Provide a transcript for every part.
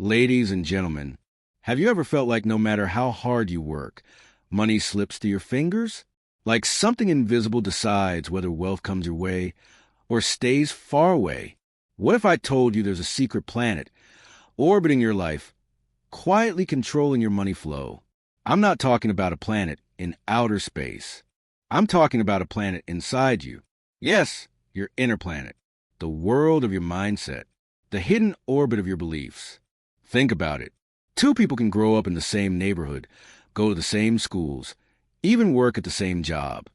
Ladies and gentlemen, have you ever felt like no matter how hard you work, money slips through your fingers? Like something invisible decides whether wealth comes your way or stays far away? What if I told you there's a secret planet orbiting your life, quietly controlling your money flow? I'm not talking about a planet in outer space. I'm talking about a planet inside you. Yes, your inner planet, the world of your mindset, the hidden orbit of your beliefs. Think about it. Two people can grow up in the same neighborhood, go to the same schools, even work at the same job.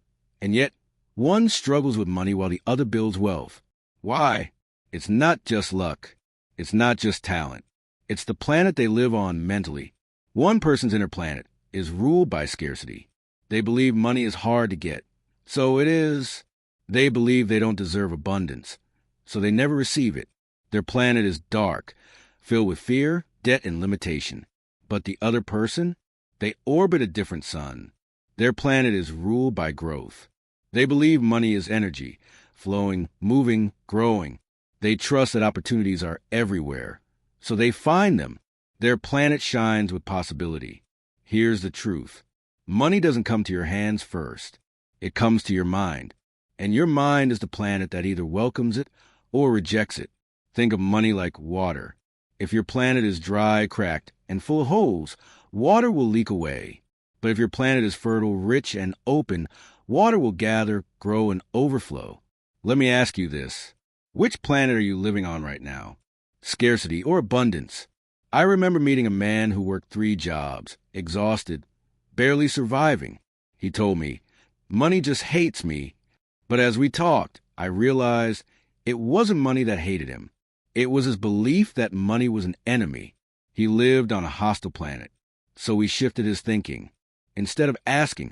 And yet, one struggles with money while the other builds wealth. Why? It's not just luck. It's not just talent. It's the planet they live on mentally. One person's inner planet is ruled by scarcity. They believe money is hard to get. So it is. They believe they don't deserve abundance. So they never receive it. Their planet is dark, filled with fear, debt, and limitation. But the other person, they orbit a different sun. Their planet is ruled by growth. They believe money is energy, flowing, moving, growing. They trust that opportunities are everywhere. So they find them. Their planet shines with possibility. Here's the truth. Money doesn't come to your hands first. It comes to your mind. And your mind is the planet that either welcomes it or rejects it. Think of money like water. If your planet is dry, cracked, and full of holes, water will leak away. But if your planet is fertile, rich, and open, water will gather, grow, and overflow. Let me ask you this. Which planet are you living on right now? Scarcity or abundance? I remember meeting a man who worked 3 jobs, exhausted, barely surviving. He told me, "Money just hates me." But as we talked, I realized it wasn't money that hated him. It was his belief that money was an enemy. He lived on a hostile planet. So he shifted his thinking. Instead of asking,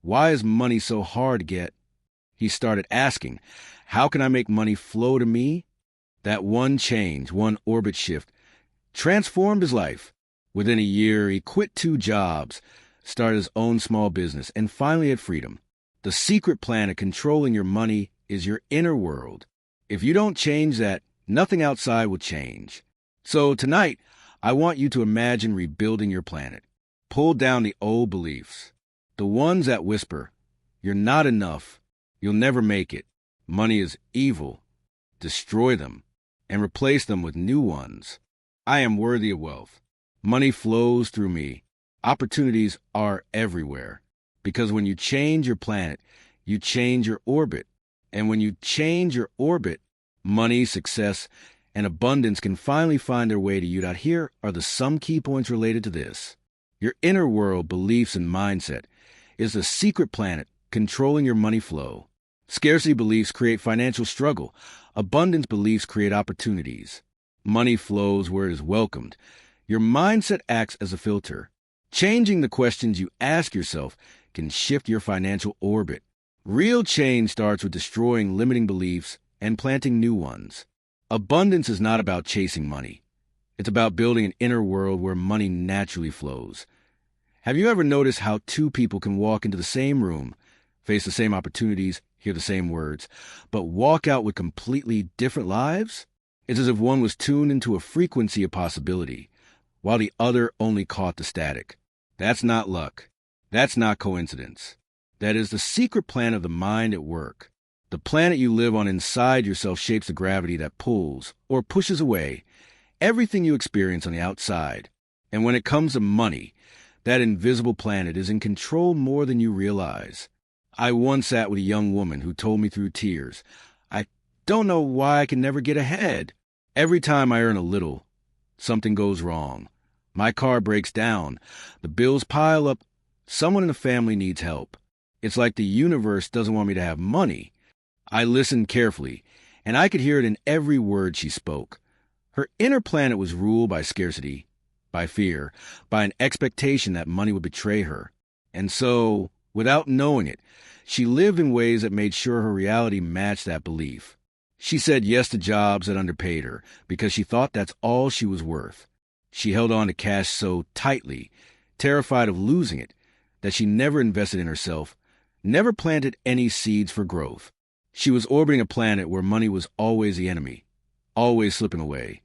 "Why is money so hard to get?" he started asking, "How can I make money flow to me?" That one change, one orbit shift, transformed his life. Within a year, he quit 2 jobs, started his own small business, and finally had freedom. The secret planet controlling your money is your inner world. If you don't change that, nothing outside will change. So tonight, I want you to imagine rebuilding your planet. Pull down the old beliefs, the ones that whisper, "You're not enough. You'll never make it. Money is evil." Destroy them and replace them with new ones. I am worthy of wealth. Money flows through me. Opportunities are everywhere. Because when you change your planet, you change your orbit. And when you change your orbit, money, success, and abundance can finally find their way to you. Here are some key points related to this. Your inner world, beliefs, and mindset is the secret planet controlling your money flow. Scarcity beliefs create financial struggle. Abundance beliefs create opportunities. Money flows where it is welcomed. Your mindset acts as a filter. Changing the questions you ask yourself can shift your financial orbit. Real change starts with destroying limiting beliefs and planting new ones. Abundance is not about chasing money. It's about building an inner world where money naturally flows. Have you ever noticed how 2 people can walk into the same room, face the same opportunities, hear the same words, but walk out with completely different lives? It's as if one was tuned into a frequency of possibility, while the other only caught the static. That's not luck. That's not coincidence. That is the secret plan of the mind at work. The planet you live on inside yourself shapes the gravity that pulls or pushes away everything you experience on the outside. And when it comes to money, that invisible planet is in control more than you realize. I once sat with a young woman who told me through tears, "I don't know why I can never get ahead. Every time I earn a little, something goes wrong. My car breaks down. The bills pile up. Someone in the family needs help. It's like the universe doesn't want me to have money." I listened carefully, and I could hear it in every word she spoke. Her inner planet was ruled by scarcity, by fear, by an expectation that money would betray her. And so, without knowing it, she lived in ways that made sure her reality matched that belief. She said yes to jobs that underpaid her because she thought that's all she was worth. She held on to cash so tightly, terrified of losing it, that she never invested in herself, never planted any seeds for growth. She was orbiting a planet where money was always the enemy, always slipping away.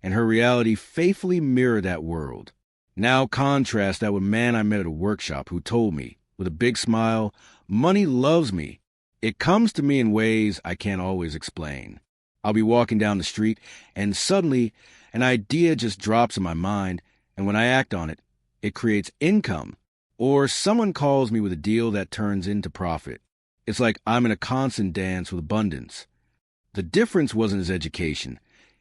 and her reality faithfully mirrored that world. Now contrast that with a man I met at a workshop who told me, with a big smile, money loves me. It comes to me in ways I can't always explain. I'll be walking down the street, and suddenly an idea just drops in my mind, and when I act on it, it creates income. Or someone calls me with a deal that turns into profit. It's like I'm in a constant dance with abundance. The difference wasn't his education.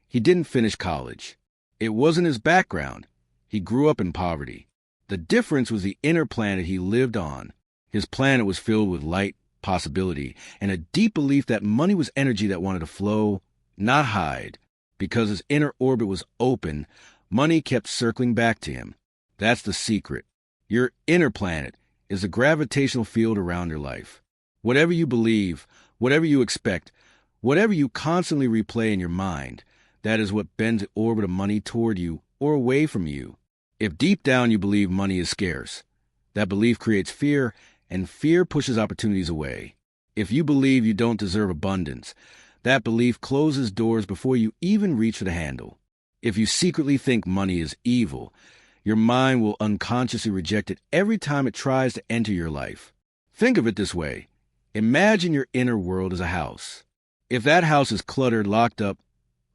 He didn't finish college. It wasn't his background. He grew up in poverty. The difference was the inner planet he lived on. His planet was filled with light, possibility, and a deep belief that money was energy that wanted to flow, not hide. Because his inner orbit was open, money kept circling back to him. That's the secret. Your inner planet is the gravitational field around your life. Whatever you believe, whatever you expect, whatever you constantly replay in your mind, that is what bends the orbit of money toward you or away from you. If deep down you believe money is scarce, that belief creates fear, and fear pushes opportunities away. If you believe you don't deserve abundance, that belief closes doors before you even reach for the handle. If you secretly think money is evil, your mind will unconsciously reject it every time it tries to enter your life. Think of it this way. Imagine your inner world as a house. If that house is cluttered, locked up,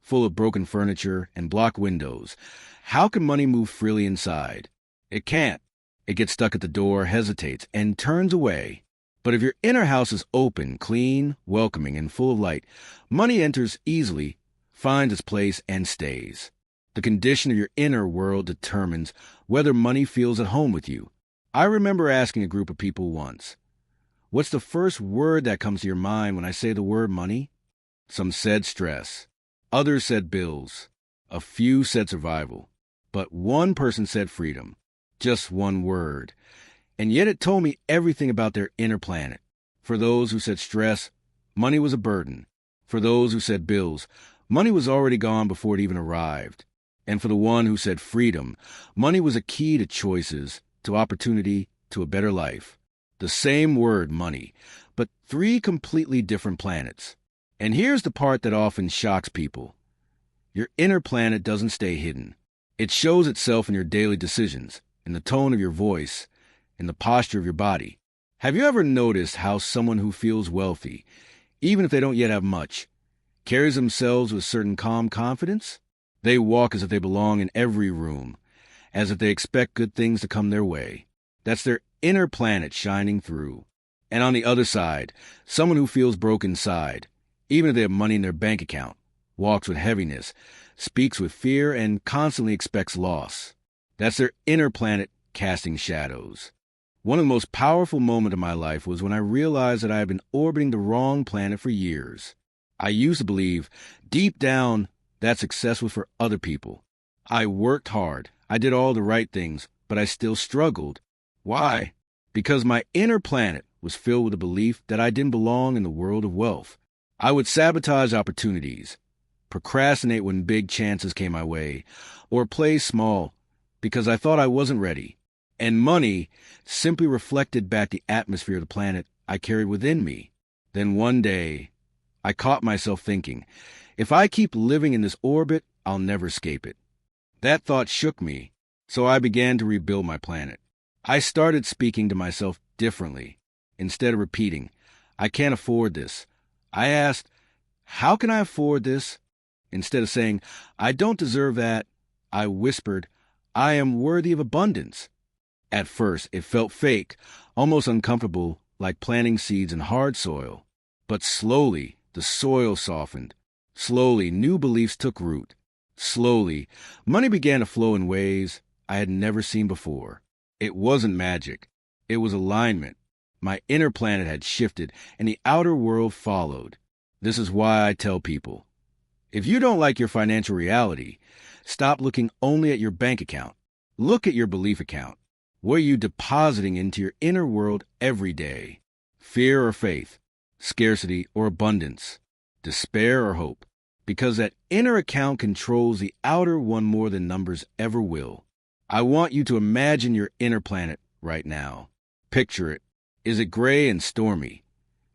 full of broken furniture and blocked windows, how can money move freely inside? It can't. It gets stuck at the door, hesitates, and turns away. But if your inner house is open, clean, welcoming, and full of light, money enters easily, finds its place, and stays. The condition of your inner world determines whether money feels at home with you. I remember asking a group of people once, "What's the first word that comes to your mind when I say the word money?" Some said stress. Others said bills. A few said survival. But one person said freedom. Just one word. And yet it told me everything about their inner planet. For those who said stress, money was a burden. For those who said bills, money was already gone before it even arrived. And for the one who said freedom, money was a key to choices, to opportunity, to a better life. The same word, money, but three completely different planets. And here's the part that often shocks people. Your inner planet doesn't stay hidden. It shows itself in your daily decisions, in the tone of your voice, in the posture of your body. Have you ever noticed how someone who feels wealthy, even if they don't yet have much, carries themselves with certain calm confidence? They walk as if they belong in every room, as if they expect good things to come their way. That's their inner planet shining through. And on the other side, someone who feels broke inside, even if they have money in their bank account, walks with heaviness, speaks with fear, and constantly expects loss. That's their inner planet casting shadows. One of the most powerful moments of my life was when I realized that I had been orbiting the wrong planet for years. I used to believe, deep down, that success was for other people. I worked hard. I did all the right things, but I still struggled. Why? Because my inner planet was filled with the belief that I didn't belong in the world of wealth. I would sabotage opportunities, procrastinate when big chances came my way, or play small because I thought I wasn't ready. And money simply reflected back the atmosphere of the planet I carried within me. Then one day, I caught myself thinking, if I keep living in this orbit, I'll never escape it. That thought shook me, so I began to rebuild my planet. I started speaking to myself differently. Instead of repeating, "I can't afford this," I asked, "How can I afford this?" Instead of saying, "I don't deserve that," I whispered, "I am worthy of abundance." At first, it felt fake, almost uncomfortable, like planting seeds in hard soil. But slowly, the soil softened. Slowly, new beliefs took root. Slowly, money began to flow in ways I had never seen before. It wasn't magic. It was alignment. My inner planet had shifted, and the outer world followed. This is why I tell people, if you don't like your financial reality, stop looking only at your bank account. Look at your belief account. What are you depositing into your inner world every day? Fear or faith? Scarcity or abundance? Despair or hope? Because that inner account controls the outer one more than numbers ever will. I want you to imagine your inner planet right now. Picture it. Is it gray and stormy,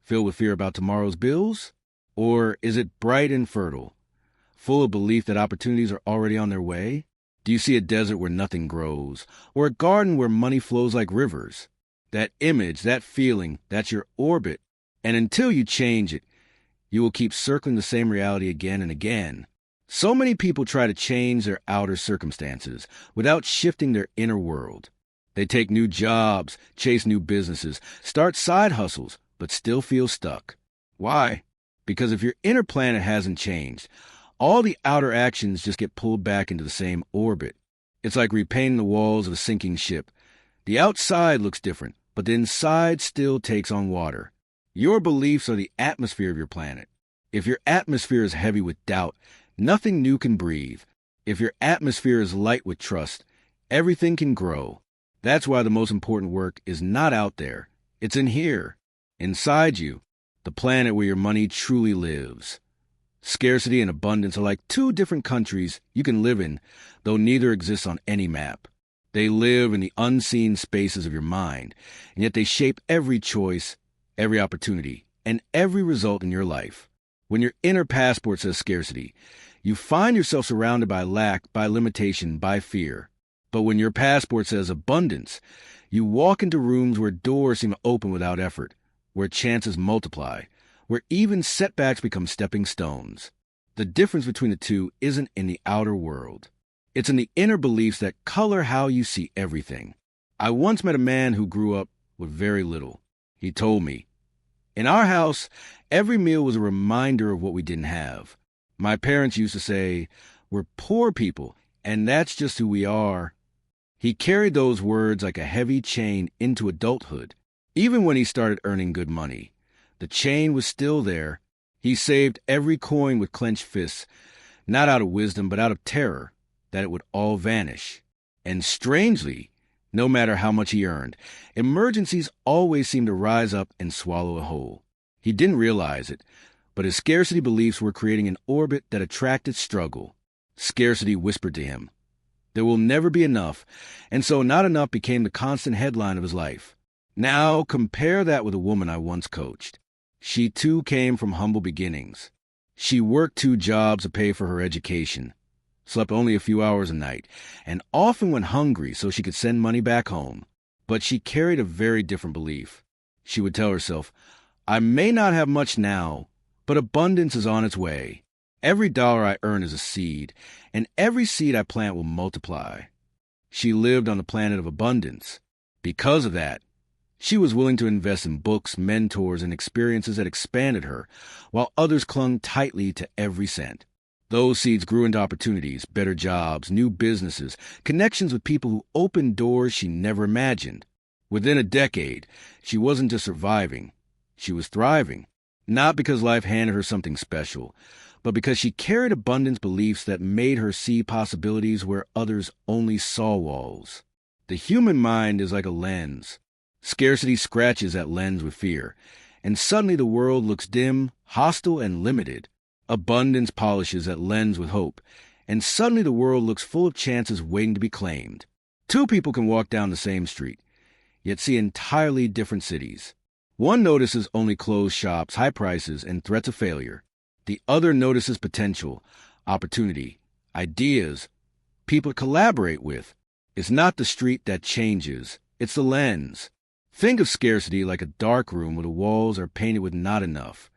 filled with fear about tomorrow's bills? Or is it bright and fertile, full of belief that opportunities are already on their way? Do you see a desert where nothing grows, or a garden where money flows like rivers? That image, that feeling, that's your orbit. And until you change it, you will keep circling the same reality again and again. So many people try to change their outer circumstances without shifting their inner world. They take new jobs, chase new businesses, start side hustles, but still feel stuck. Why? Because if your inner planet hasn't changed, all the outer actions just get pulled back into the same orbit. It's like repainting the walls of a sinking ship. The outside looks different, but the inside still takes on water. Your beliefs are the atmosphere of your planet. If your atmosphere is heavy with doubt, nothing new can breathe. If your atmosphere is light with trust, everything can grow. That's why the most important work is not out there. It's in here, inside you, the planet where your money truly lives. Scarcity and abundance are like two different countries you can live in, though neither exists on any map. They live in the unseen spaces of your mind, and yet they shape every choice, every opportunity, and every result in your life. When your inner passport says scarcity, you find yourself surrounded by lack, by limitation, by fear. But when your passport says abundance, you walk into rooms where doors seem to open without effort, where chances multiply, where even setbacks become stepping stones. The difference between the two isn't in the outer world. It's in the inner beliefs that color how you see everything. I once met a man who grew up with very little. He told me, "In our house, every meal was a reminder of what we didn't have. My parents used to say, 'We're poor people, and that's just who we are.'" He carried those words like a heavy chain into adulthood. Even when he started earning good money, the chain was still there. He saved every coin with clenched fists, not out of wisdom, but out of terror that it would all vanish. And strangely, no matter how much he earned, emergencies always seemed to rise up and swallow it whole. He didn't realize it, but his scarcity beliefs were creating an orbit that attracted struggle. Scarcity whispered to him, "There will never be enough," and so not enough became the constant headline of his life. Now compare that with a woman I once coached. She too came from humble beginnings. She worked 2 jobs to pay for her education, slept only a few hours a night, and often went hungry so she could send money back home. But she carried a very different belief. She would tell herself, "I may not have much now, but abundance is on its way. Every dollar I earn is a seed, and every seed I plant will multiply." She lived on the planet of abundance. Because of that, she was willing to invest in books, mentors, and experiences that expanded her, while others clung tightly to every cent. Those seeds grew into opportunities, better jobs, new businesses, connections with people who opened doors she never imagined. Within a decade, she wasn't just surviving, she was thriving. Not because life handed her something special, but because she carried abundance beliefs that made her see possibilities where others only saw walls. The human mind is like a lens. Scarcity scratches that lens with fear, and suddenly the world looks dim, hostile, and limited. Abundance polishes that lens with hope, and suddenly the world looks full of chances waiting to be claimed. 2 people can walk down the same street, yet see entirely different cities. One notices only closed shops, high prices, and threats of failure. The other notices potential, opportunity, ideas, people to collaborate with. It's not the street that changes, it's the lens. Think of scarcity like a dark room where the walls are painted with not enough.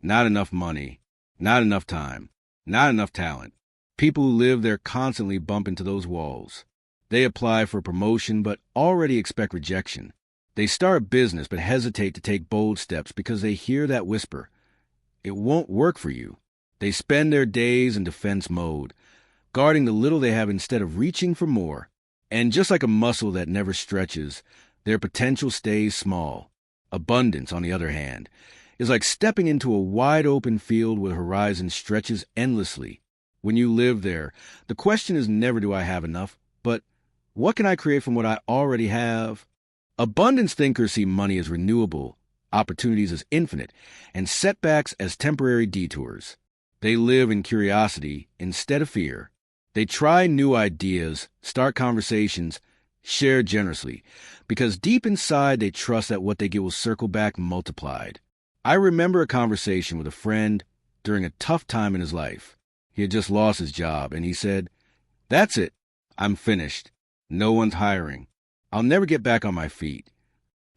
Not enough money, not enough time, not enough talent. People who live there constantly bump into those walls. They apply for a promotion but already expect rejection. They start a business but hesitate to take bold steps because they hear that whisper, "It won't work for you." They spend their days in defense mode, guarding the little they have instead of reaching for more. And just like a muscle that never stretches, their potential stays small. Abundance, on the other hand, is like stepping into a wide-open field where the horizon stretches endlessly. When you live there, the question is never do I have enough, but what can I create from what I already have? Abundance thinkers see money as renewable, opportunities as infinite, and setbacks as temporary detours. They live in curiosity instead of fear. They try new ideas, start conversations, share generously, because deep inside they trust that what they get will circle back multiplied. I remember a conversation with a friend during a tough time in his life. He had just lost his job, and he said, "That's it. I'm finished. No one's hiring. I'll never get back on my feet."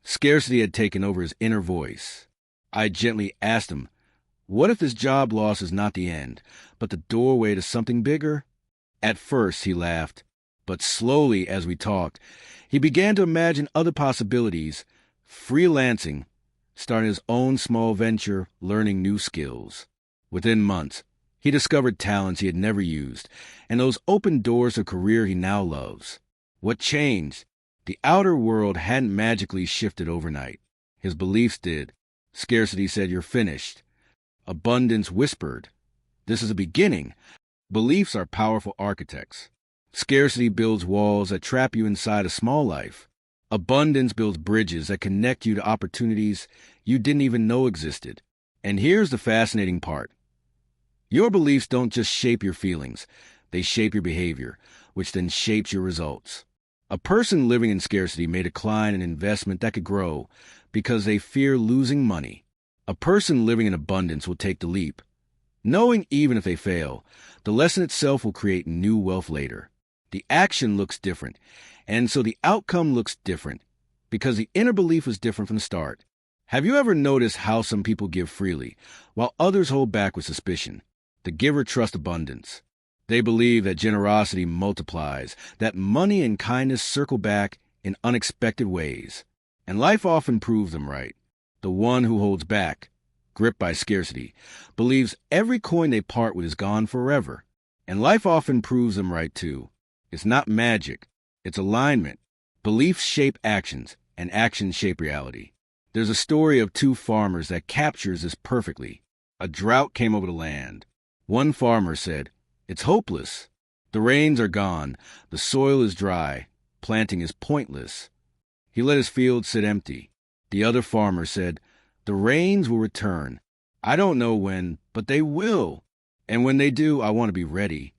Scarcity had taken over his inner voice. I gently asked him, "What if this job loss is not the end, but the doorway to something bigger?" At first, he laughed, but slowly, as we talked, he began to imagine other possibilities: freelancing, starting his own small venture, learning new skills. Within months, he discovered talents he had never used, and those opened doors to a career he now loves. What changed? The outer world hadn't magically shifted overnight. His beliefs did. Scarcity said, "You're finished." Abundance whispered, "This is a beginning." Beliefs are powerful architects. Scarcity builds walls that trap you inside a small life. Abundance builds bridges that connect you to opportunities you didn't even know existed. And here's the fascinating part. Your beliefs don't just shape your feelings, they shape your behavior, which then shapes your results. A person living in scarcity may decline an investment that could grow because they fear losing money. A person living in abundance will take the leap, knowing even if they fail, the lesson itself will create new wealth later. The action looks different, and so the outcome looks different, because the inner belief is different from the start. Have you ever noticed how some people give freely, while others hold back with suspicion? The giver trusts abundance. They believe that generosity multiplies, that money and kindness circle back in unexpected ways. And life often proves them right. The one who holds back, gripped by scarcity, believes every coin they part with is gone forever. And life often proves them right too. It's not magic, it's alignment. Beliefs shape actions, and actions shape reality. There's a story of two farmers that captures this perfectly. A drought came over the land. One farmer said, "It's hopeless. The rains are gone. The soil is dry. Planting is pointless." He let his field sit empty. The other farmer said, "The rains will return. I don't know when, but they will. And when they do, I want to be ready."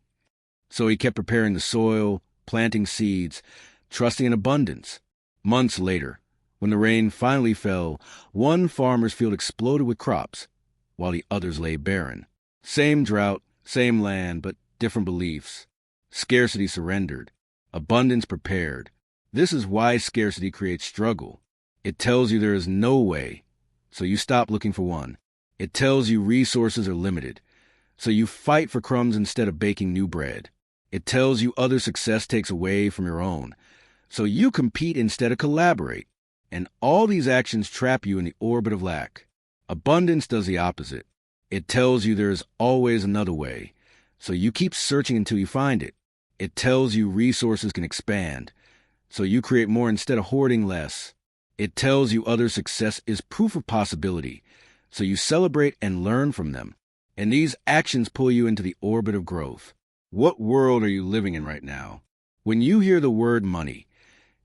So he kept preparing the soil, planting seeds, trusting in abundance. Months later, when the rain finally fell, one farmer's field exploded with crops, while the others lay barren. Same drought, same land, but different beliefs. Scarcity surrendered. Abundance prepared. This is why scarcity creates struggle. It tells you there is no way, so you stop looking for one. It tells you resources are limited, so you fight for crumbs instead of baking new bread. It tells you other success takes away from your own, so you compete instead of collaborate. And all these actions trap you in the orbit of lack. Abundance does the opposite. It tells you there is always another way, so you keep searching until you find it. It tells you resources can expand, so you create more instead of hoarding less. It tells you other success is proof of possibility, so you celebrate and learn from them. And these actions pull you into the orbit of growth. What world are you living in right now? When you hear the word money,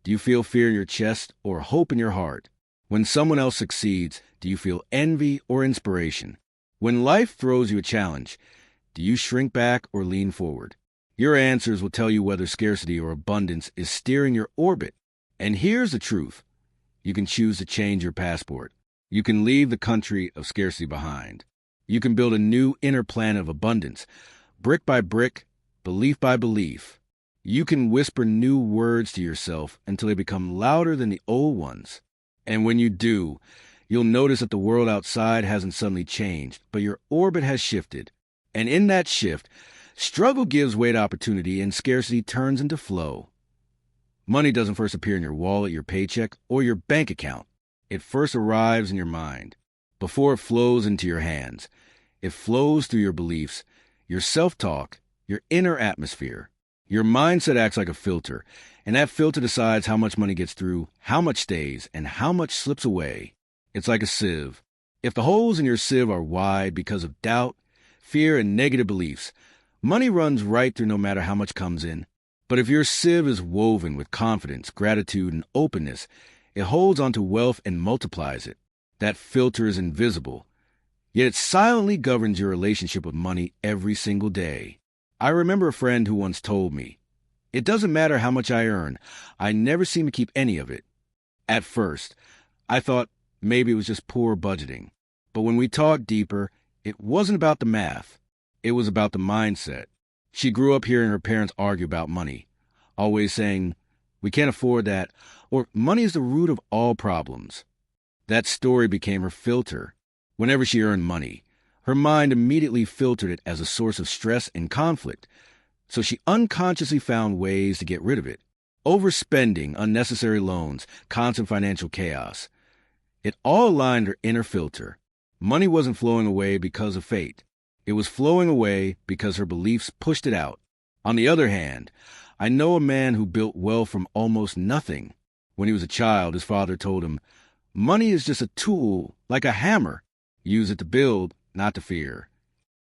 do you feel fear in your chest or hope in your heart? When someone else succeeds, do you feel envy or inspiration? When life throws you a challenge, do you shrink back or lean forward? Your answers will tell you whether scarcity or abundance is steering your orbit. And here's the truth. You can choose to change your passport. You can leave the country of scarcity behind. You can build a new inner planet of abundance, brick by brick, belief by belief. You can whisper new words to yourself until they become louder than the old ones. And when you do, you'll notice that the world outside hasn't suddenly changed, but your orbit has shifted. And in that shift, struggle gives way to opportunity and scarcity turns into flow. Money doesn't first appear in your wallet, your paycheck, or your bank account. It first arrives in your mind. Before it flows into your hands, it flows through your beliefs, your self-talk, your inner atmosphere. Your mindset acts like a filter, and that filter decides how much money gets through, how much stays, and how much slips away. It's like a sieve. If the holes in your sieve are wide because of doubt, fear, and negative beliefs, money runs right through no matter how much comes in. But if your sieve is woven with confidence, gratitude, and openness, it holds onto wealth and multiplies it. That filter is invisible, yet it silently governs your relationship with money every single day. I remember a friend who once told me, "It doesn't matter how much I earn, I never seem to keep any of it." At first, I thought maybe it was just poor budgeting. But when we talked deeper, it wasn't about the math. It was about the mindset. She grew up hearing her parents argue about money, always saying, "We can't afford that," or "Money is the root of all problems." That story became her filter. Whenever she earned money, her mind immediately filtered it as a source of stress and conflict, so she unconsciously found ways to get rid of it. Overspending, unnecessary loans, constant financial chaos. It all aligned her inner filter. Money wasn't flowing away because of fate. It was flowing away because her beliefs pushed it out. On the other hand, I know a man who built wealth from almost nothing. When he was a child, his father told him, "Money is just a tool, like a hammer. Use it to build, not to fear."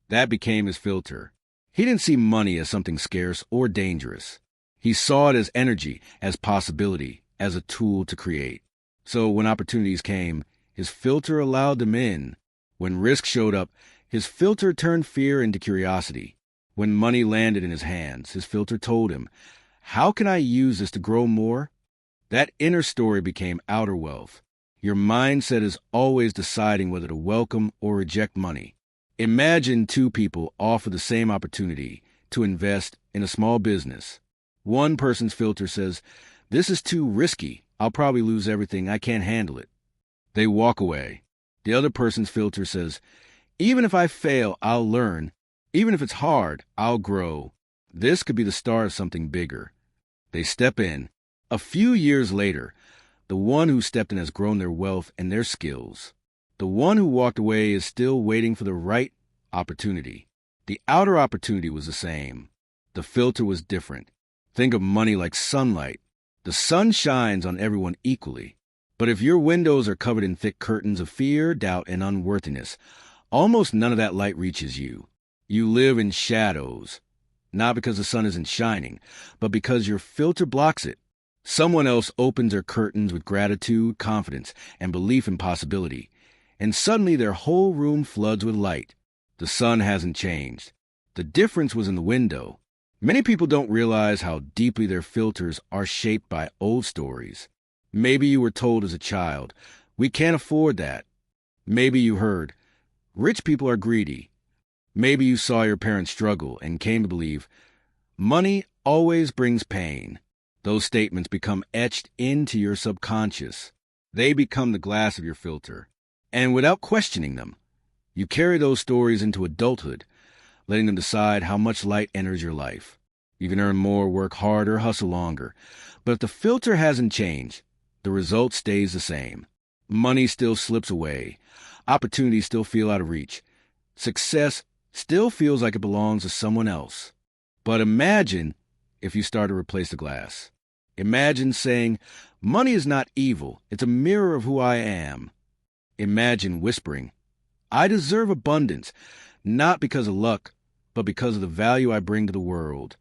That became his filter. He didn't see money as something scarce or dangerous. He saw it as energy, as possibility, as a tool to create. So when opportunities came, his filter allowed them in. When risk showed up, his filter turned fear into curiosity. When money landed in his hands, his filter told him, "How can I use this to grow more?" That inner story became outer wealth. Your mindset is always deciding whether to welcome or reject money. Imagine two people offer the same opportunity to invest in a small business. One person's filter says, "This is too risky. I'll probably lose everything. I can't handle it." They walk away. The other person's filter says, "Even if I fail, I'll learn. Even if it's hard, I'll grow. This could be the start of something bigger." They step in. A few years later, the one who stepped in has grown their wealth and their skills. The one who walked away is still waiting for the right opportunity. The outer opportunity was the same. The filter was different. Think of money like sunlight. The sun shines on everyone equally. But if your windows are covered in thick curtains of fear, doubt, and unworthiness, almost none of that light reaches you. You live in shadows, not because the sun isn't shining, but because your filter blocks it. Someone else opens their curtains with gratitude, confidence, and belief in possibility, and suddenly their whole room floods with light. The sun hasn't changed. The difference was in the window. Many people don't realize how deeply their filters are shaped by old stories. Maybe you were told as a child, "We can't afford that." Maybe you heard, "Rich people are greedy." Maybe you saw your parents struggle and came to believe, "Money always brings pain." Those statements become etched into your subconscious. They become the glass of your filter. And without questioning them, you carry those stories into adulthood, letting them decide how much light enters your life. You can earn more, work harder, hustle longer. But if the filter hasn't changed, the result stays the same. Money still slips away. Opportunities still feel out of reach. Success still feels like it belongs to someone else. But imagine if you start to replace the glass. Imagine saying, "Money is not evil. It's a mirror of who I am." Imagine whispering, "I deserve abundance, not because of luck, but because of the value I bring to the world."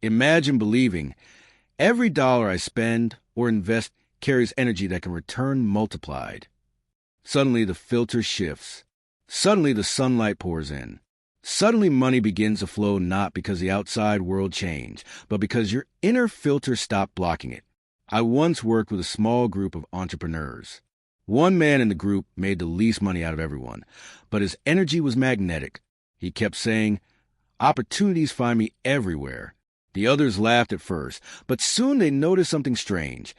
Imagine believing, "Every dollar I spend or invest carries energy that can return multiplied." Suddenly the filter shifts. Suddenly the sunlight pours in. Suddenly money begins to flow not because the outside world changed, but because your inner filter stopped blocking it. I once worked with a small group of entrepreneurs. One man in the group made the least money out of everyone, but his energy was magnetic. He kept saying, "Opportunities find me everywhere." The others laughed at first, but soon they noticed something strange.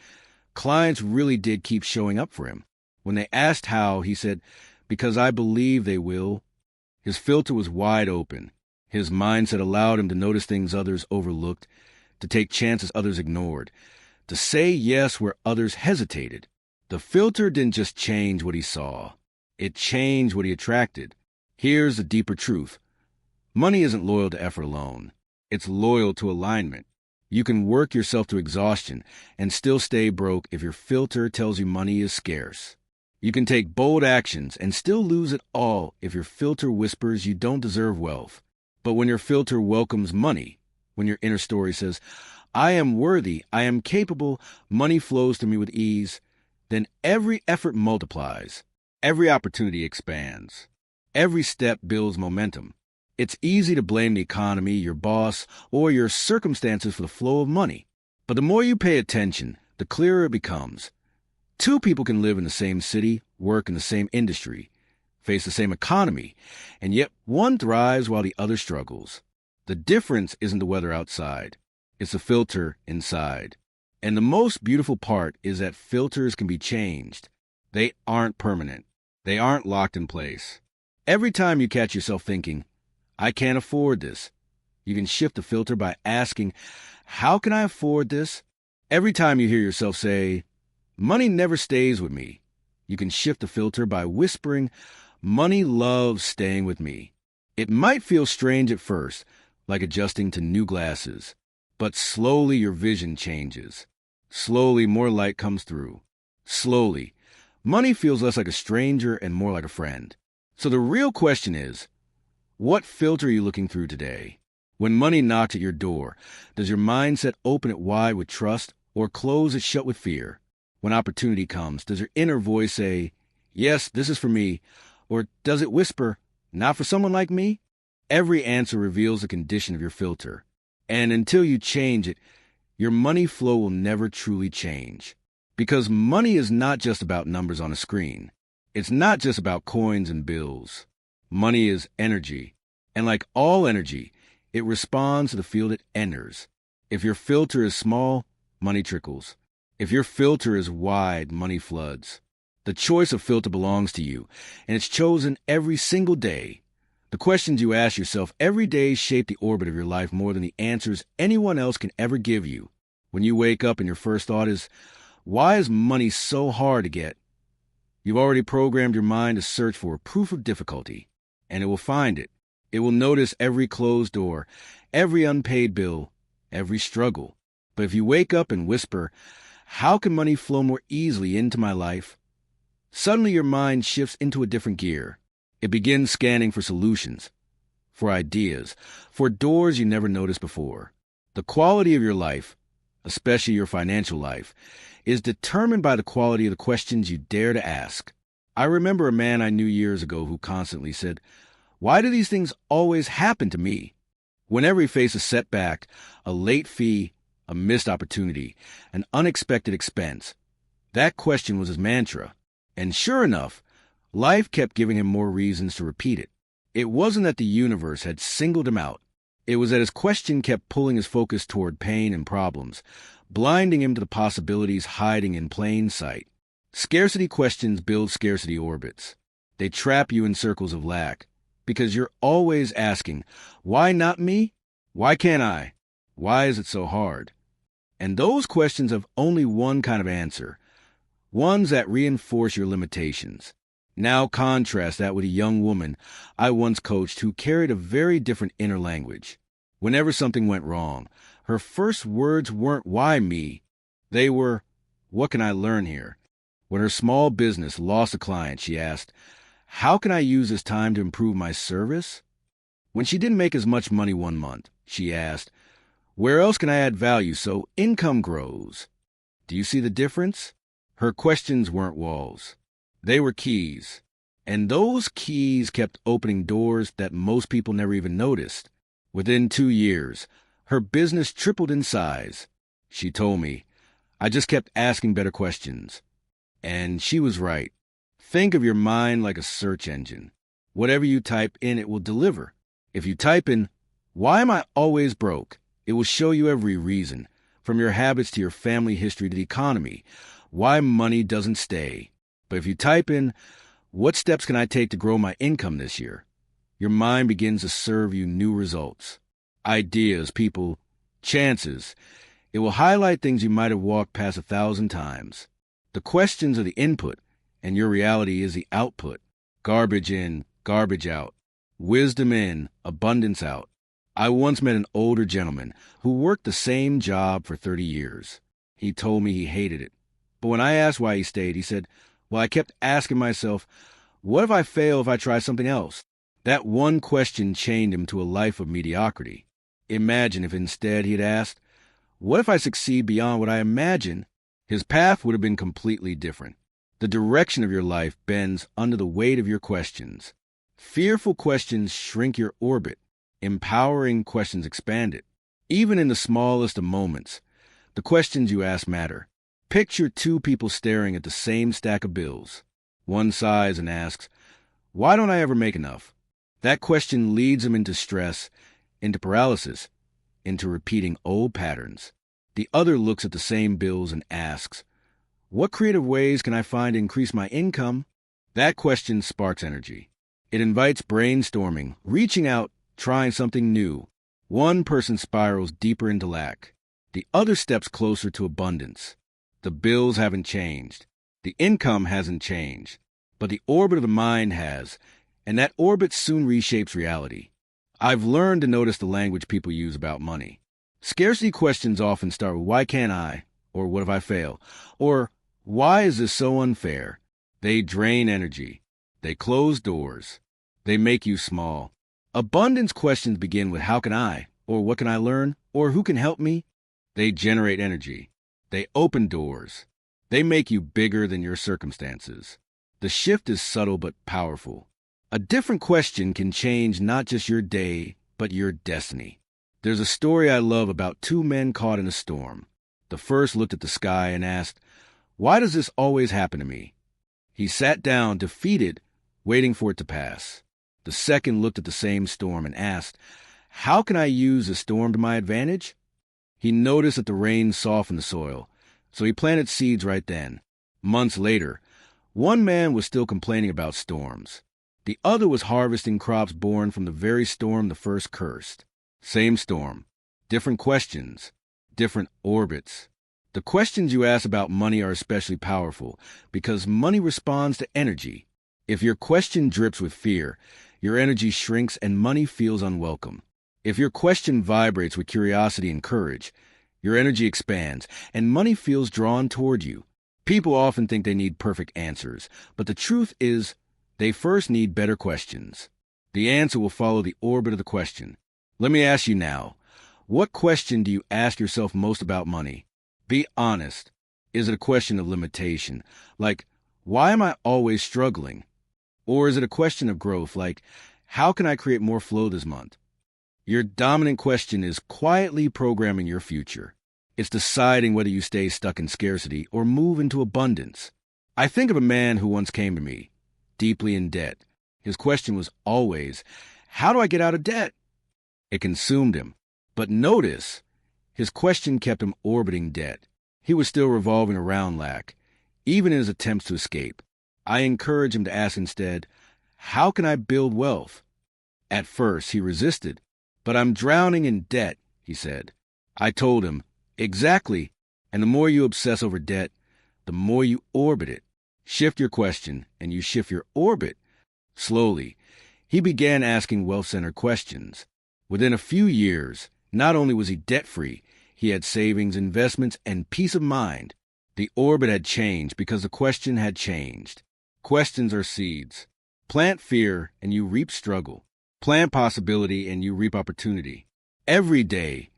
Clients really did keep showing up for him. When they asked how, he said, "Because I believe they will." His filter was wide open. His mindset allowed him to notice things others overlooked, to take chances others ignored, to say yes where others hesitated. The filter didn't just change what he saw. It changed what he attracted. Here's the deeper truth. Money isn't loyal to effort alone. It's loyal to alignment. You can work yourself to exhaustion and still stay broke if your filter tells you money is scarce. You can take bold actions and still lose it all if your filter whispers you don't deserve wealth. But when your filter welcomes money, when your inner story says, "I am worthy, I am capable, money flows to me with ease," then every effort multiplies. Every opportunity expands. Every step builds momentum. It's easy to blame the economy, your boss, or your circumstances for the flow of money. But the more you pay attention, the clearer it becomes. Two people can live in the same city, work in the same industry, face the same economy, and yet one thrives while the other struggles. The difference isn't the weather outside. It's the filter inside. And the most beautiful part is that filters can be changed. They aren't permanent. They aren't locked in place. Every time you catch yourself thinking, I can't afford this, you can shift the filter by asking, how can I afford this? Every time you hear yourself say, money never stays with me, you can shift the filter by whispering, money loves staying with me. It might feel strange at first, like adjusting to new glasses, but slowly your vision changes. Slowly more light comes through. Slowly, money feels less like a stranger and more like a friend. So the real question is, what filter are you looking through today? When money knocks at your door, does your mindset open it wide with trust or close it shut with fear? When opportunity comes, does your inner voice say, yes, this is for me, or does it whisper, not for someone like me? Every answer reveals the condition of your filter, and until you change it, your money flow will never truly change. Because money is not just about numbers on a screen. It's not just about coins and bills. Money is energy, and like all energy, it responds to the field it enters. If your filter is small, money trickles. If your filter is wide, money floods. The choice of filter belongs to you, and it's chosen every single day. The questions you ask yourself every day shape the orbit of your life more than the answers anyone else can ever give you. When you wake up and your first thought is, why is money so hard to get? You've already programmed your mind to search for a proof of difficulty, and it will find it. It will notice every closed door, every unpaid bill, every struggle. But if you wake up and whisper, how can money flow more easily into my life? Suddenly your mind shifts into a different gear. It begins scanning for solutions, for ideas, for doors you never noticed before. The quality of your life, especially your financial life, is determined by the quality of the questions you dare to ask. I remember a man I knew years ago who constantly said, why do these things always happen to me? Whenever he faced a setback, a late fee, a missed opportunity, an unexpected expense, that question was his mantra. And sure enough, life kept giving him more reasons to repeat it. It wasn't that the universe had singled him out. It was that his question kept pulling his focus toward pain and problems, blinding him to the possibilities hiding in plain sight. Scarcity questions build scarcity orbits. They trap you in circles of lack, because you're always asking, why not me? Why can't I? Why is it so hard? And those questions have only one kind of answer, ones that reinforce your limitations. Now contrast that with a young woman I once coached who carried a very different inner language. Whenever something went wrong, her first words weren't, why me? They were, what can I learn here? When her small business lost a client, she asked, how can I use this time to improve my service? When she didn't make as much money one month, she asked, where else can I add value so income grows? Do you see the difference? Her questions weren't walls. They were keys. And those keys kept opening doors that most people never even noticed. Within 2 years, her business tripled in size. She told me, I just kept asking better questions. And she was right. Think of your mind like a search engine. Whatever you type in, it will deliver. If you type in, why am I always broke? It will show you every reason, from your habits to your family history to the economy, why money doesn't stay. But if you type in, what steps can I take to grow my income this year? Your mind begins to serve you new results. Ideas, people, chances. It will highlight things you might have walked past 1,000 times. The questions are the input, and your reality is the output. Garbage in, garbage out. Wisdom in, abundance out. I once met an older gentleman who worked the same job for 30 years. He told me he hated it. But when I asked why he stayed, he said, well, I kept asking myself, what if I fail if I try something else? That one question chained him to a life of mediocrity. Imagine if instead he had asked, what if I succeed beyond what I imagine? His path would have been completely different. The direction of your life bends under the weight of your questions. Fearful questions shrink your orbit. Empowering questions expand it. Even in the smallest of moments, the questions you ask matter. Picture 2 people staring at the same stack of bills. One sighs and asks, Why don't I ever make enough? That question leads him into stress, into paralysis, into repeating old patterns. The other looks at the same bills and asks, what creative ways can I find to increase my income? That question sparks energy. It invites brainstorming, reaching out, trying something new. One person spirals deeper into lack. The other steps closer to abundance. The bills haven't changed. The income hasn't changed. But the orbit of the mind has, and that orbit soon reshapes reality. I've learned to notice the language people use about money. Scarcity questions often start with, why can't I? Or what if I fail? Or why is this so unfair? They drain energy. They close doors. They make you small. Abundance questions begin with, how can I? Or what can I learn? Or who can help me? They generate energy. They open doors. They make you bigger than your circumstances. The shift is subtle but powerful. A different question can change not just your day, but your destiny. There's a story I love about two men caught in a storm. The first looked at the sky and asked, why does this always happen to me? He sat down, defeated, waiting for it to pass. The second looked at the same storm and asked, how can I use the storm to my advantage? He noticed that the rain softened the soil, so he planted seeds right then. Months later, one man was still complaining about storms. The other was harvesting crops born from the very storm the first cursed. Same storm, different questions, different orbits. The questions you ask about money are especially powerful because money responds to energy. If your question drips with fear, your energy shrinks and money feels unwelcome. If your question vibrates with curiosity and courage, your energy expands and money feels drawn toward you. People often think they need perfect answers, but the truth is, they first need better questions. The answer will follow the orbit of the question. Let me ask you now, what question do you ask yourself most about money? Be honest. Is it a question of limitation, like, why am I always struggling? Or is it a question of growth, like, how can I create more flow this month? Your dominant question is quietly programming your future. It's deciding whether you stay stuck in scarcity or move into abundance. I think of a man who once came to me, deeply in debt. His question was always, how do I get out of debt? It consumed him. But notice, his question kept him orbiting debt. He was still revolving around lack, even in his attempts to escape. I encourage him to ask instead, how can I build wealth? At first, he resisted. But I'm drowning in debt, he said. I told him, exactly. And the more you obsess over debt, the more you orbit it. Shift your question, and you shift your orbit. Slowly, he began asking wealth-centered questions. Within a few years, not only was he debt-free, he had savings, investments, and peace of mind. The orbit had changed because the question had changed. Questions are seeds. Plant fear, and you reap struggle. Plant possibility, and you reap opportunity. Every day,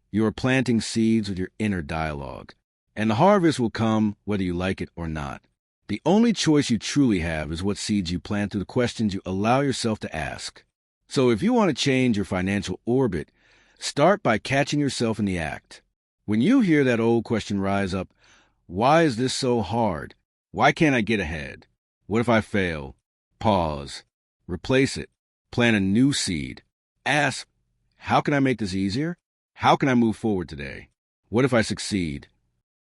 you are planting seeds with your inner dialogue, and the harvest will come whether you like it or not. The only choice you truly have is what seeds you plant through the questions you allow yourself to ask. So if you want to change your financial orbit, start by catching yourself in the act. When you hear that old question rise up, why is this so hard? Why can't I get ahead? What if I fail? Pause. Replace it. Plant a new seed. Ask, how can I make this easier? How can I move forward today? What if I succeed?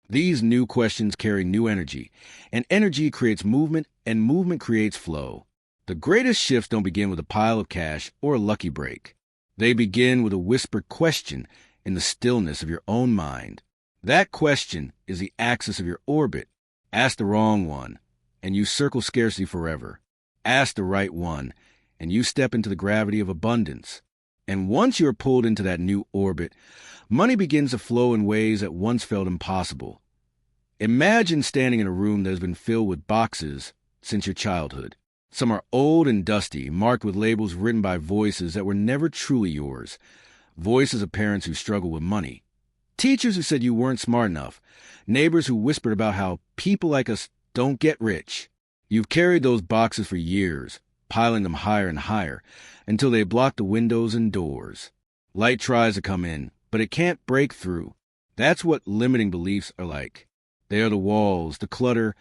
These new questions carry new energy, and energy creates movement, and movement creates flow. The greatest shifts don't begin with a pile of cash or a lucky break. They begin with a whispered question in the stillness of your own mind. That question is the axis of your orbit. Ask the wrong one, and you circle scarcity forever. Ask the right one, and you step into the gravity of abundance. And once you are pulled into that new orbit, money begins to flow in ways that once felt impossible. Imagine standing in a room that has been filled with boxes since your childhood. Some are old and dusty, marked with labels written by voices that were never truly yours. Voices of parents who struggled with money. Teachers who said you weren't smart enough. Neighbors who whispered about how people like us don't get rich. You've carried those boxes for years, piling them higher and higher, until they block the windows and doors. Light tries to come in, but it can't break through. That's what limiting beliefs are like. They are the walls, the clutter,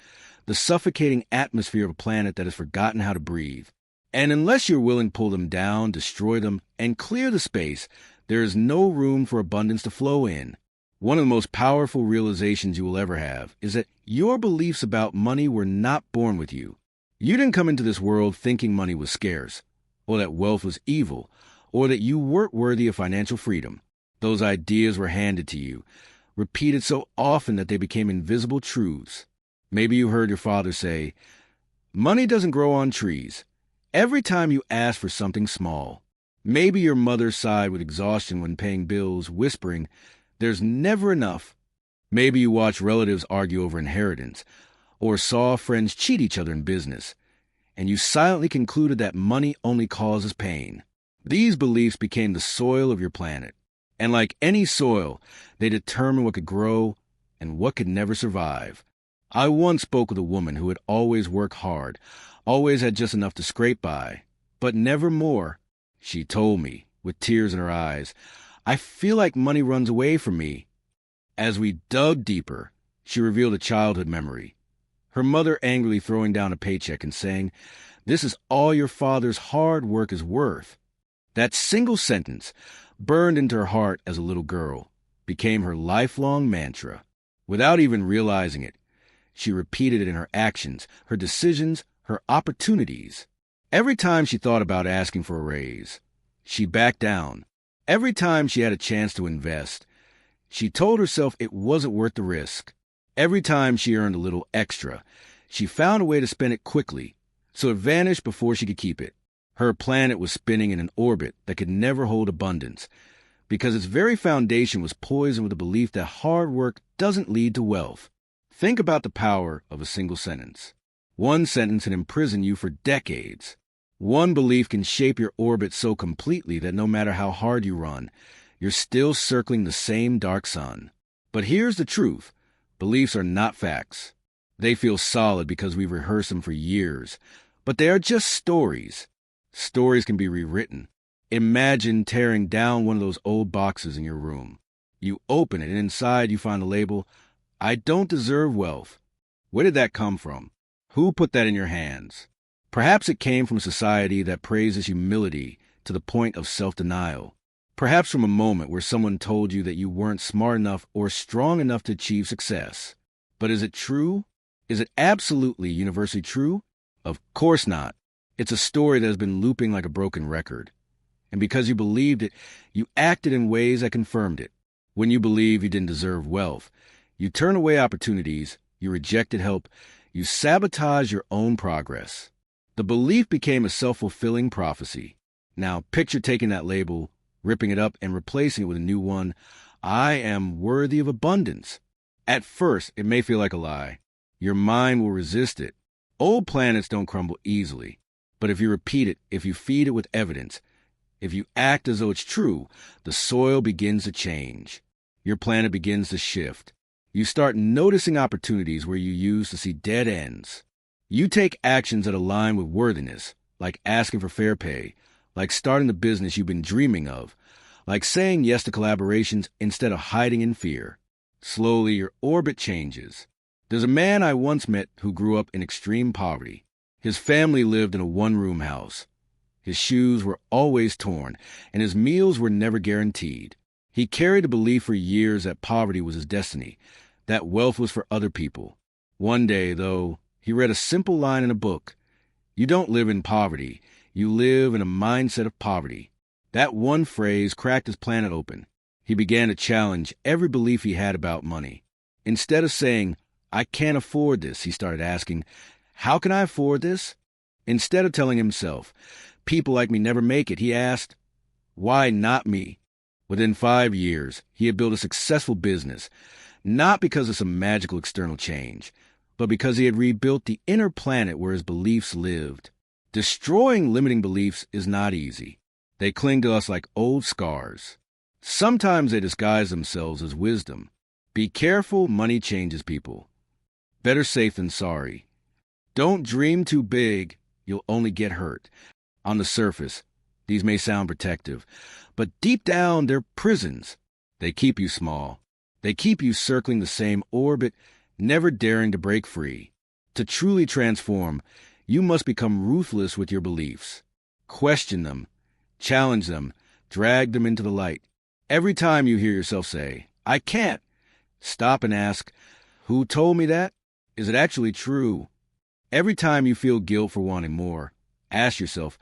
the suffocating atmosphere of a planet that has forgotten how to breathe. And unless you're willing to pull them down, destroy them, and clear the space, there is no room for abundance to flow in. One of the most powerful realizations you will ever have is that your beliefs about money were not born with you. You didn't come into this world thinking money was scarce, or that wealth was evil, or that you weren't worthy of financial freedom. Those ideas were handed to you, repeated so often that they became invisible truths. Maybe you heard your father say, "Money doesn't grow on trees," every time you ask for something small. Maybe your mother sighed with exhaustion when paying bills, whispering, "There's never enough." Maybe you watched relatives argue over inheritance, or saw friends cheat each other in business, and you silently concluded that money only causes pain. These beliefs became the soil of your planet, and like any soil, they determine what could grow and what could never survive. I once spoke with a woman who had always worked hard, always had just enough to scrape by, but never more. She told me, with tears in her eyes, "I feel like money runs away from me." As we dug deeper, she revealed a childhood memory. Her mother angrily throwing down a paycheck and saying, "This is all your father's hard work is worth." That single sentence, burned into her heart as a little girl, became her lifelong mantra. Without even realizing it, she repeated it in her actions, her decisions, her opportunities. Every time she thought about asking for a raise, she backed down. Every time she had a chance to invest, she told herself it wasn't worth the risk. Every time she earned a little extra, she found a way to spend it quickly, so it vanished before she could keep it. Her planet was spinning in an orbit that could never hold abundance, because its very foundation was poisoned with the belief that hard work doesn't lead to wealth. Think about the power of a single sentence. One sentence can imprison you for decades. One belief can shape your orbit so completely that no matter how hard you run, you're still circling the same dark sun. But here's the truth. Beliefs are not facts. They feel solid because we rehearse them for years, but they are just stories. Stories can be rewritten. Imagine tearing down one of those old boxes in your room. You open it, and inside you find the label, "I don't deserve wealth." Where did that come from? Who put that in your hands? Perhaps it came from a society that praises humility to the point of self-denial. Perhaps from a moment where someone told you that you weren't smart enough or strong enough to achieve success. But is it true? Is it absolutely universally true? Of course not. It's a story that has been looping like a broken record. And because you believed it, you acted in ways that confirmed it. When you believe you didn't deserve wealth, you turn away opportunities, you rejected help, you sabotage your own progress. The belief became a self-fulfilling prophecy. Now picture taking that label, ripping it up, and replacing it with a new one. "I am worthy of abundance." At first, it may feel like a lie. Your mind will resist it. Old planets don't crumble easily. But if you repeat it, if you feed it with evidence, if you act as though it's true, the soil begins to change. Your planet begins to shift. You start noticing opportunities where you used to see dead ends. You take actions that align with worthiness, like asking for fair pay, like starting the business you've been dreaming of, like saying yes to collaborations instead of hiding in fear. Slowly, your orbit changes. There's a man I once met who grew up in extreme poverty. His family lived in a one-room house. His shoes were always torn, and his meals were never guaranteed. He carried the belief for years that poverty was his destiny, that wealth was for other people. One day, though, he read a simple line in a book. "You don't live in poverty. You live in a mindset of poverty." That one phrase cracked his planet open. He began to challenge every belief he had about money. Instead of saying, "I can't afford this," he started asking, "How can I afford this?" Instead of telling himself, "People like me never make it," he asked, "Why not me?" Within 5 years, he had built a successful business, not because of some magical external change, but because he had rebuilt the inner planet where his beliefs lived. Destroying limiting beliefs is not easy. They cling to us like old scars. Sometimes they disguise themselves as wisdom. Be careful, money changes people. Better safe than sorry. Don't dream too big, you'll only get hurt. On the surface, these may sound protective, but deep down, they're prisons. They keep you small. They keep you circling the same orbit, never daring to break free. To truly transform, you must become ruthless with your beliefs. Question them, challenge them, drag them into the light. Every time you hear yourself say, "I can't," stop and ask, "Who told me that? Is it actually true?" Every time you feel guilt for wanting more, ask yourself,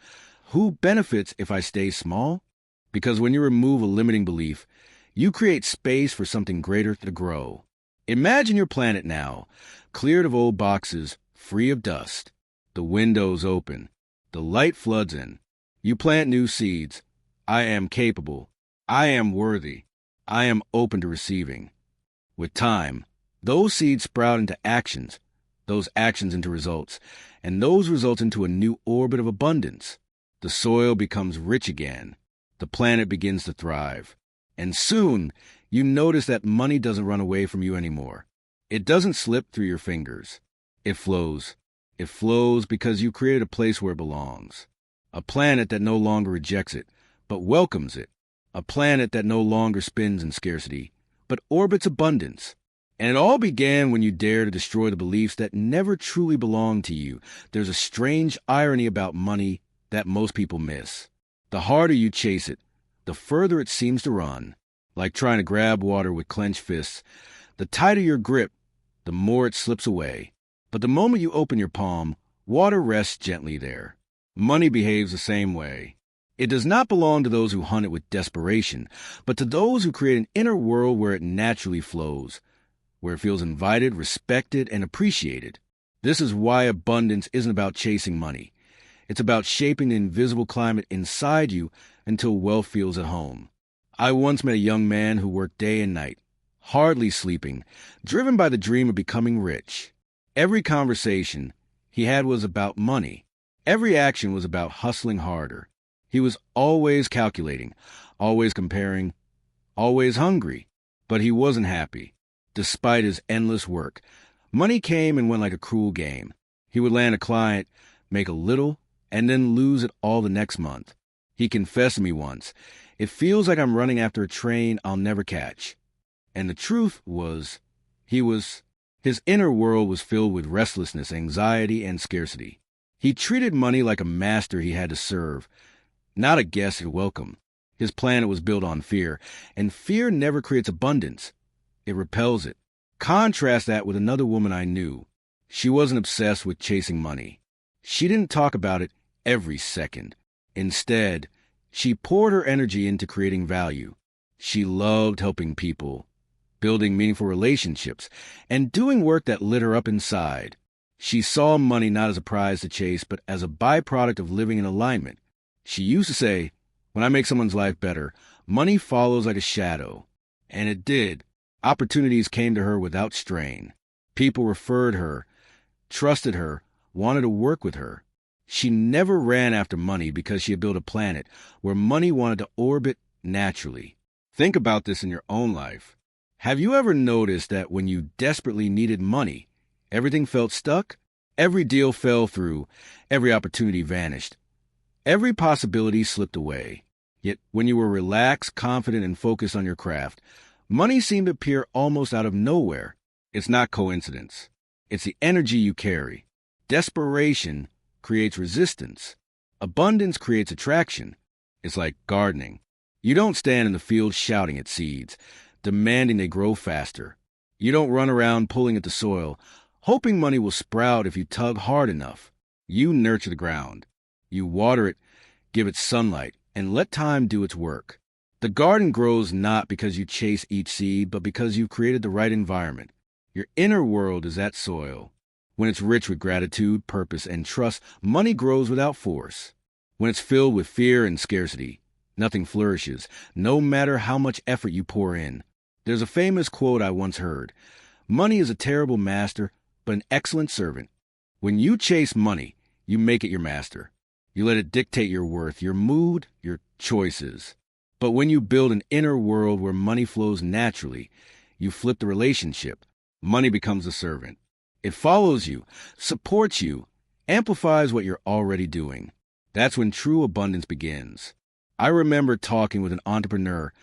"Who benefits if I stay small?" Because when you remove a limiting belief, you create space for something greater to grow. Imagine your planet now, cleared of old boxes, free of dust. The windows open. The light floods in. You plant new seeds. I am capable. I am worthy. I am open to receiving. With time, those seeds sprout into actions, those actions into results, and those results into a new orbit of abundance. The soil becomes rich again. The planet begins to thrive. And soon, you notice that money doesn't run away from you anymore. It doesn't slip through your fingers. It flows. It flows because you created a place where it belongs. A planet that no longer rejects it, but welcomes it. A planet that no longer spins in scarcity, but orbits abundance. And it all began when you dared to destroy the beliefs that never truly belonged to you. There's a strange irony about money that most people miss. The harder you chase it, the further it seems to run. Like trying to grab water with clenched fists, the tighter your grip, the more it slips away. But the moment you open your palm, water rests gently there. Money behaves the same way. It does not belong to those who hunt it with desperation, but to those who create an inner world where it naturally flows, where it feels invited, respected, and appreciated. This is why abundance isn't about chasing money. It's about shaping the invisible climate inside you until wealth feels at home. I once met a young man who worked day and night, hardly sleeping, driven by the dream of becoming rich. Every conversation he had was about money. Every action was about hustling harder. He was always calculating, always comparing, always hungry. But he wasn't happy. Despite his endless work, money came and went like a cruel game. He would land a client, make a little, and then lose it all the next month. He confessed to me once, "It feels like I'm running after a train I'll never catch." And the truth was, his inner world was filled with restlessness, anxiety, and scarcity. He treated money like a master he had to serve, not a guest to welcome. His planet was built on fear, and fear never creates abundance. It repels it. Contrast that with another woman I knew. She wasn't obsessed with chasing money. She didn't talk about it every second. Instead, she poured her energy into creating value. She loved helping people, building meaningful relationships, and doing work that lit her up inside. She saw money not as a prize to chase, but as a byproduct of living in alignment. She used to say, "When I make someone's life better, money follows like a shadow." And it did. Opportunities came to her without strain. People referred her, trusted her, wanted to work with her. She never ran after money because she had built a planet where money wanted to orbit naturally. Think about this in your own life. Have you ever noticed that when you desperately needed money, everything felt stuck? Every deal fell through. Every opportunity vanished. Every possibility slipped away. Yet when you were relaxed, confident, and focused on your craft, money seemed to appear almost out of nowhere. It's not coincidence. It's the energy you carry. Desperation creates resistance. Abundance creates attraction. It's like gardening. You don't stand in the field shouting at seeds, demanding they grow faster. You don't run around pulling at the soil, hoping money will sprout if you tug hard enough. You nurture the ground. You water it, give it sunlight, and let time do its work. The garden grows not because you chase each seed, but because you've created the right environment. Your inner world is that soil. When it's rich with gratitude, purpose, and trust, money grows without force. When it's filled with fear and scarcity, nothing flourishes, no matter how much effort you pour in. There's a famous quote I once heard: "Money is a terrible master, but an excellent servant." When you chase money, you make it your master. You let it dictate your worth, your mood, your choices. But when you build an inner world where money flows naturally, you flip the relationship. Money becomes a servant. It follows you, supports you, amplifies what you're already doing. That's when true abundance begins. I remember talking with an entrepreneur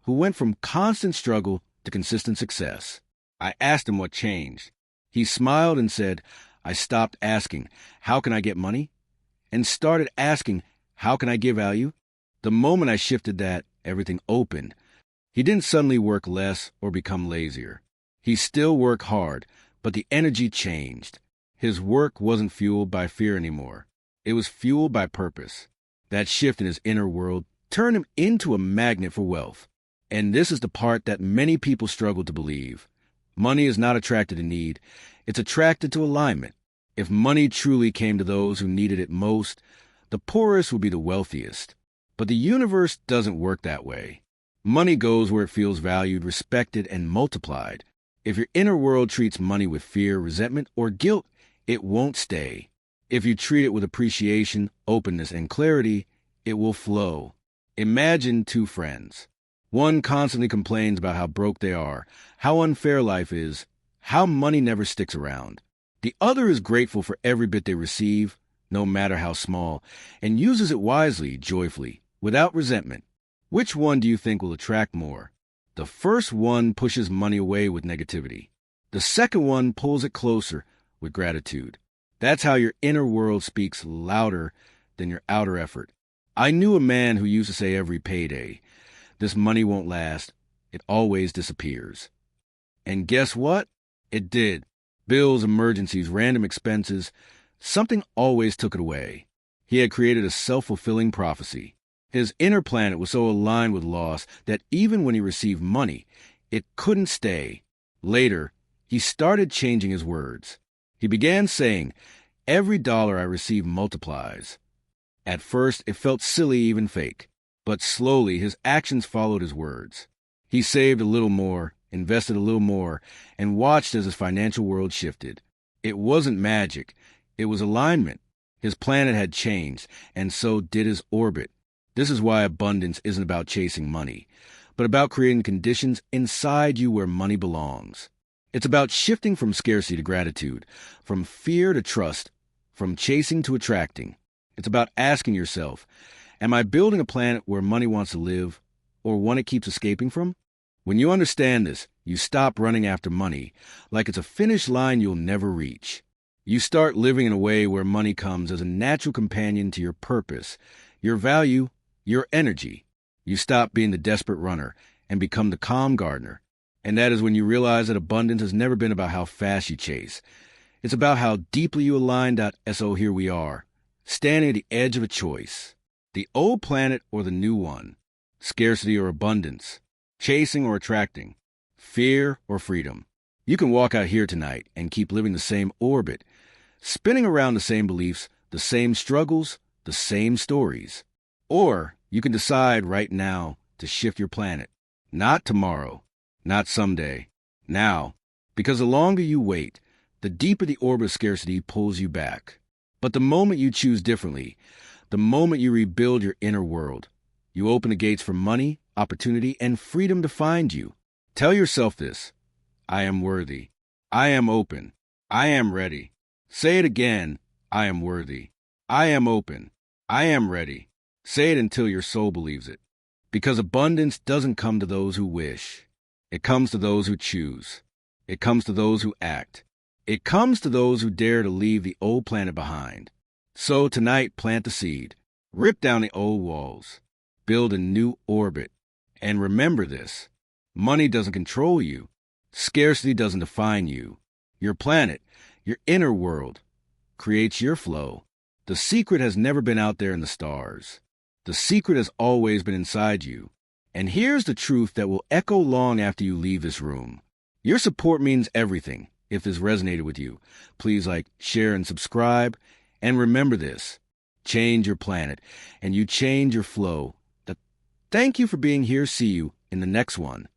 who went from constant struggle to consistent success. I asked him what changed. He smiled and said, I stopped asking, how can I get money? And started asking, how can I give value? The moment I shifted that, everything opened. He didn't suddenly work less or become lazier. He still worked hard, but the energy changed. His work wasn't fueled by fear anymore. It was fueled by purpose. That shift in his inner world turned him into a magnet for wealth. And this is the part that many people struggle to believe. Money is not attracted to need. It's attracted to alignment. If money truly came to those who needed it most, the poorest would be the wealthiest. But the universe doesn't work that way. Money goes where it feels valued, respected, and multiplied. If your inner world treats money with fear, resentment, or guilt, it won't stay. If you treat it with appreciation, openness, and clarity, it will flow. Imagine two friends. One constantly complains about how broke they are, how unfair life is, how money never sticks around. The other is grateful for every bit they receive, no matter how small, and uses it wisely, joyfully, without resentment. Which one do you think will attract more? The first one pushes money away with negativity. The second one pulls it closer with gratitude. That's how your inner world speaks louder than your outer effort. I knew a man who used to say every payday, "This money won't last. It always disappears." And guess what? It did. Bills, emergencies, random expenses, something always took it away. He had created a self-fulfilling prophecy. His inner planet was so aligned with loss that even when he received money, it couldn't stay. Later, he started changing his words. He began saying, "Every dollar I receive multiplies." At first, it felt silly, even fake. But slowly, his actions followed his words. He saved a little more, invested a little more, and watched as his financial world shifted. It wasn't magic. It was alignment. His planet had changed, and so did his orbit. This is why abundance isn't about chasing money, but about creating conditions inside you where money belongs. It's about shifting from scarcity to gratitude, from fear to trust, from chasing to attracting. It's about asking yourself, am I building a planet where money wants to live, or one it keeps escaping from? When you understand this, you stop running after money like it's a finish line you'll never reach. You start living in a way where money comes as a natural companion to your purpose, your value, your energy. You stop being the desperate runner and become the calm gardener. And that is when you realize that abundance has never been about how fast you chase. It's about how deeply you align. So here we are, standing at the edge of a choice. The old planet or the new one. Scarcity or abundance. Chasing or attracting. Fear or freedom. You can walk out here tonight and keep living the same orbit, spinning around the same beliefs, the same struggles, the same stories. Or you can decide right now to shift your planet. Not tomorrow, not someday, now. Because the longer you wait, the deeper the orb of scarcity pulls you back. But the moment you choose differently, the moment you rebuild your inner world, you open the gates for money, opportunity, and freedom to find you. Tell yourself this: I am worthy. I am open. I am ready. Say it again: I am worthy. I am open. I am ready. Say it until your soul believes it. Because abundance doesn't come to those who wish. It comes to those who choose. It comes to those who act. It comes to those who dare to leave the old planet behind. So tonight, plant the seed. Rip down the old walls. Build a new orbit. And remember this: money doesn't control you. Scarcity doesn't define you. Your planet, your inner world, creates your flow. The secret has never been out there in the stars. The secret has always been inside you. And here's the truth that will echo long after you leave this room. Your support means everything. If this resonated with you, please like, share, and subscribe. And remember this: change your planet, and you change your flow. Thank you for being here. See you in the next one.